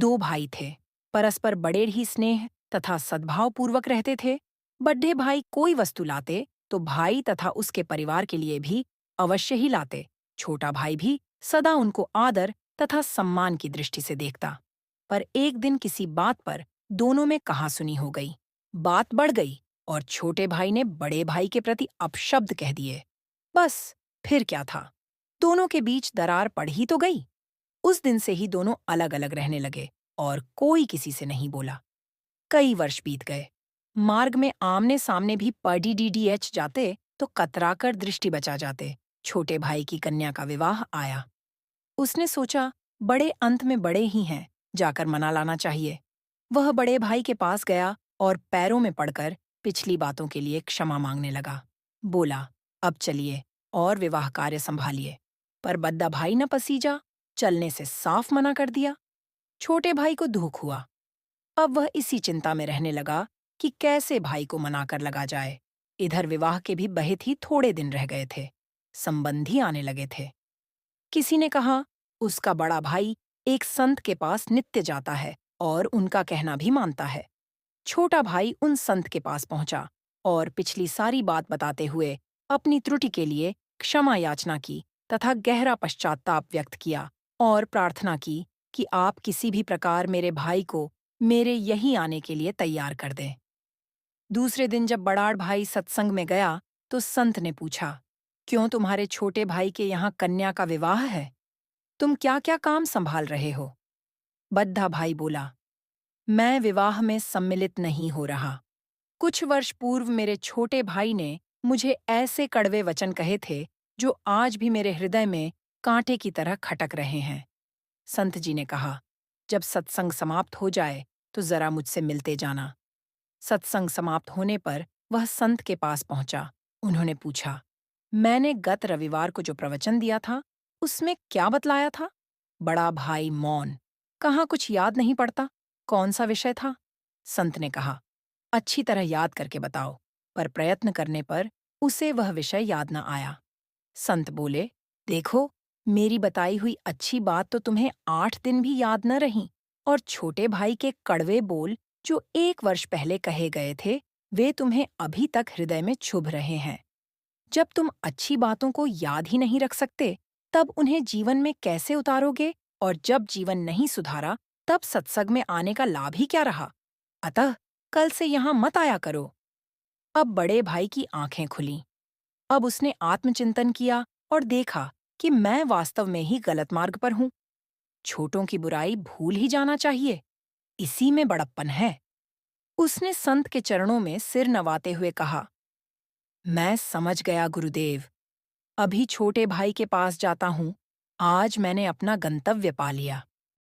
दो भाई थे, परस्पर बड़े ही स्नेह तथा सद्भाव पूर्वक रहते थे। बड्ढे भाई कोई वस्तु लाते तो भाई तथा उसके परिवार के लिए भी अवश्य ही लाते। छोटा भाई भी सदा उनको आदर तथा सम्मान की दृष्टि से देखता। पर एक दिन किसी बात पर दोनों में कहासुनी हो गई। बात बढ़ गई और छोटे भाई ने बड़े भाई के प्रति अपशब्द कह दिए। बस, फिर क्या था, दोनों के बीच दरार पड़ ही तो गई। उस दिन से ही दोनों अलग अलग रहने लगे और कोई किसी से नहीं बोला। कई वर्ष बीत गए। मार्ग में आमने सामने भी पडीडीडीएच जाते तो कतराकर दृष्टि बचा जाते। छोटे भाई की कन्या का विवाह आया। उसने सोचा, बड़े अंत में बड़े ही हैं, जाकर मना लाना चाहिए। वह बड़े भाई के पास गया और पैरों में पड़कर पिछली बातों के लिए क्षमा मांगने लगा। बोला, अब चलिए और विवाह कार्य संभालिए। पर बद्दा भाई न पसीजा, चलने से साफ मना कर दिया। छोटे भाई को दुख हुआ। अब वह इसी चिंता में रहने लगा कि कैसे भाई को मनाकर लगा जाए। इधर विवाह के भी बहुत ही थोड़े दिन रह गए थे। संबंधी आने लगे थे। किसी ने कहा, उसका बड़ा भाई एक संत के पास नित्य जाता है और उनका कहना भी मानता है। छोटा भाई उन संत के पास पहुंचा और पिछली सारी बात बताते हुए अपनी त्रुटि के लिए क्षमा याचना की तथा गहरा पश्चाताप व्यक्त किया और प्रार्थना की कि आप किसी भी प्रकार मेरे भाई को मेरे यहीं आने के लिए तैयार कर दें। दूसरे दिन जब बड़ाड़ भाई सत्संग में गया तो संत ने पूछा, क्यों तुम्हारे छोटे भाई के यहाँ कन्या का विवाह है? तुम क्या क्या काम संभाल रहे हो? बद्धा भाई बोला, मैं विवाह में सम्मिलित नहीं हो रहा। कुछ वर्ष पूर्व मेरे छोटे भाई ने मुझे ऐसे कड़वे वचन कहे थे जो आज भी मेरे हृदय में कांटे की तरह खटक रहे हैं। संत जी ने कहा, जब सत्संग समाप्त हो जाए तो जरा मुझसे मिलते जाना। सत्संग समाप्त होने पर वह संत के पास पहुंचा। उन्होंने पूछा, मैंने गत रविवार को जो प्रवचन दिया था उसमें क्या बतलाया था? बड़ा भाई मौन। कहाँ कुछ याद नहीं पड़ता? कौन सा विषय था? संत ने कहा, अच्छी तरह याद करके बताओ। पर प्रयत्न करने पर उसे वह विषय याद न आया। संत बोले, देखो, मेरी बताई हुई अच्छी बात तो तुम्हें 8 दिन भी याद न रही, और छोटे भाई के कड़वे बोल जो 1 वर्ष पहले कहे गए थे वे तुम्हें अभी तक हृदय में छुभ रहे हैं। जब तुम अच्छी बातों को याद ही नहीं रख सकते तब उन्हें जीवन में कैसे उतारोगे? और जब जीवन नहीं सुधारा तब सत्संग में आने का लाभ ही क्या रहा? अतः कल से यहाँ मत आया करो। अब बड़े भाई की आंखें खुलीं। अब उसने आत्मचिंतन किया और देखा कि मैं वास्तव में ही गलत मार्ग पर हूँ। छोटों की बुराई भूल ही जाना चाहिए, इसी में बड़प्पन है। उसने संत के चरणों में सिर नवाते हुए कहा, मैं समझ गया गुरुदेव। अभी छोटे भाई के पास जाता हूँ। आज मैंने अपना गंतव्य पा लिया।